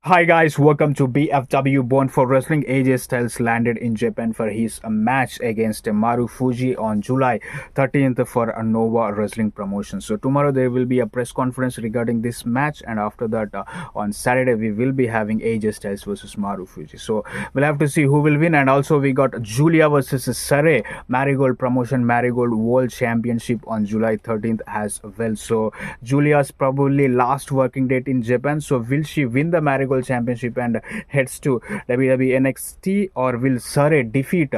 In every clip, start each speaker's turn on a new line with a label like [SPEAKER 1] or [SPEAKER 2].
[SPEAKER 1] Hi guys, welcome to BFW Born for Wrestling. AJ Styles landed in Japan for his match against Marufuji on July 13th for a Nova Wrestling promotion. So tomorrow there will be a press conference regarding this match, and after that on Saturday we will be having AJ Styles versus Marufuji. So we'll have to see who will win, and also we got Julia versus Saray Marigold promotion, Marigold World Championship on July 13th as well. So Julia's probably last working date in Japan. So will she win the Marigold Championship and heads to WWE NXT, or will Saray defeat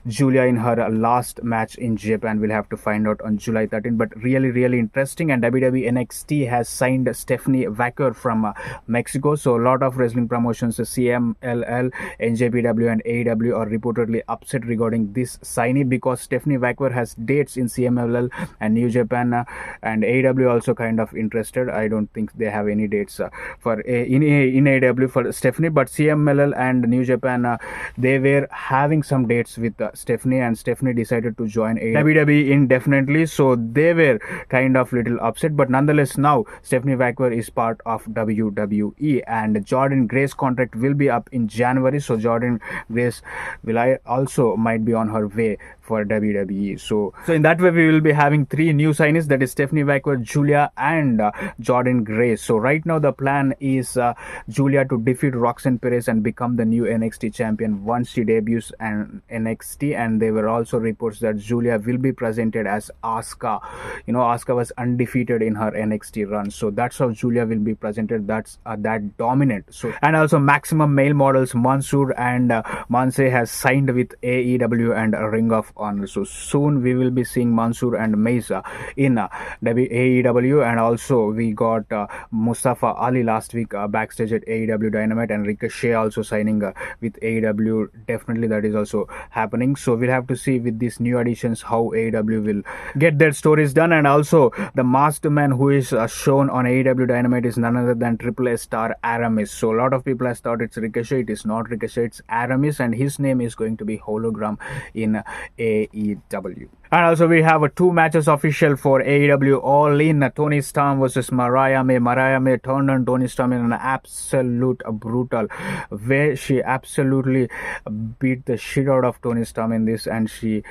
[SPEAKER 1] Julia in her last match in Japan? We'll have to find out on July 13th. But really interesting, and WWE NXT has signed Stephanie Vaquer from Mexico. So a lot of wrestling promotions, CMLL, NJPW and AEW are reportedly upset regarding this signing because Stephanie Vaquer has dates in CMLL and New Japan, and AEW also kind of interested. I don't think they have any dates for in AEW for Stephanie, but CMLL and New Japan they were having some dates with Stephanie, and Stephanie decided to join WWE indefinitely, so they were kind of little upset. But nonetheless, now Stephanie Vaquer is part of WWE, and Jordan Grace's contract will be up in January, so Jordan Grace will also might be on her way for WWE. So in that way we will be having three new signees, that is Stephanie Vaquer, Julia and Jordan Grace. So right now the plan is Julia to defeat Roxanne Perez and become the new NXT champion once she debuts in NXT. And there were also reports that Julia will be presented as Asuka. Asuka was undefeated in her NXT run, so that's how Julia will be presented. That's that dominant. So, and also Maximum Male Models Mansoor and Manse has signed with AEW and Ring of Honor. So soon we will be seeing Mansoor and Mesa in AEW, and also we got Mustafa Ali last week backstage at AEW Dynamite, and Ricochet also signing with AEW. Definitely that is also happening. So we'll have to see with these new additions how AEW will get their stories done. And also the masked man who is shown on AEW Dynamite is none other than Triple A star Aramis. So a lot of people have thought it's Ricochet. It is not Ricochet, it's Aramis, and his name is going to be hologram in AEW. And also we have two matches official for AEW All In. Toni Storm versus Mariah May. Mariah May turned on Toni Storm in an absolute brutal way. She absolutely beat the shit out of Toni Storm in this, and she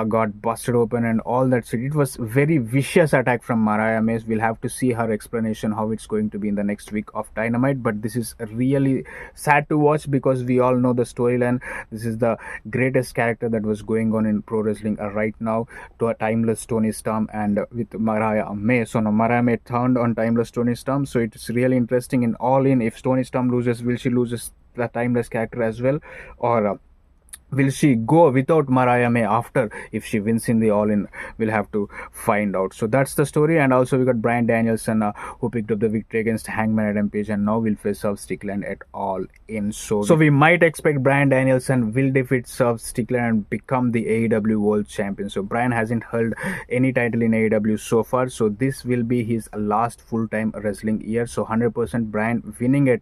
[SPEAKER 1] got busted open and all that shit. It was very vicious attack from Mariah May. We'll have to see her explanation how it's going to be in the next week of Dynamite. But this is really sad to watch because we all know the storyline. This is the greatest character that was going on in pro wrestling right now, to a timeless Toni Storm and with Mariah May. So now Mariah May turned on timeless Toni Storm. So it's really interesting in All In. If Toni Storm loses, will she lose the timeless character as well, or will she go without Mariah May after if she wins in the All In? We'll have to find out. So that's the story. And also we got Bryan Danielson who picked up the victory against Hangman Adam Page, and now will face Swerve Strickland at All In. So we might expect Bryan Danielson will defeat Swerve Strickland and become the AEW World Champion. So Bryan hasn't held any title in AEW so far, so this will be his last full-time wrestling year. So 100% Bryan winning at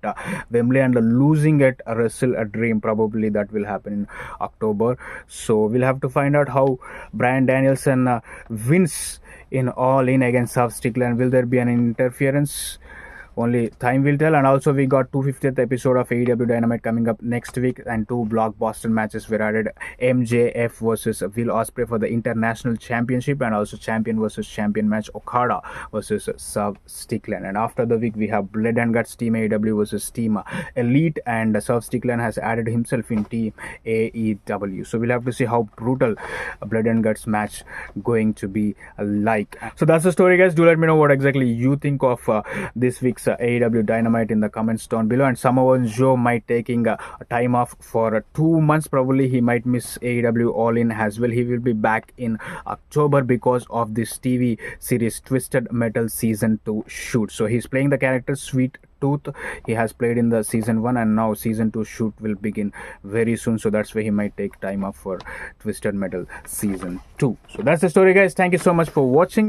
[SPEAKER 1] Wembley and losing at Wrestle a Dream, probably that will happen in October. So we'll have to find out how Bryan Danielson wins in All In against Swerve Strickland. Will there be an interference? Only time will tell. And also we got 250th episode of AEW Dynamite coming up next week, and two blockbuster matches were added. MJF versus Will Ospreay for the International Championship, and also champion versus champion match, Okada versus Swerve Strickland. And after the week we have Blood and Guts Team AEW versus Team Elite, and Swerve Strickland has added himself in Team AEW. So we'll have to see how brutal Blood and Guts match going to be like. So that's the story, guys. Do let me know what exactly you think of this week's AEW Dynamite in the comments down below. And Samoa Joe might taking a time off for 2 months. Probably he might miss AEW All In as well. He will be back in October because of this TV series Twisted Metal Season 2 shoot. So he's playing the character Sweet Tooth. He has played in the season 1, and now season 2 shoot will begin very soon. So that's why he might take time off for Twisted Metal Season 2. So that's the story, guys. Thank you so much for watching.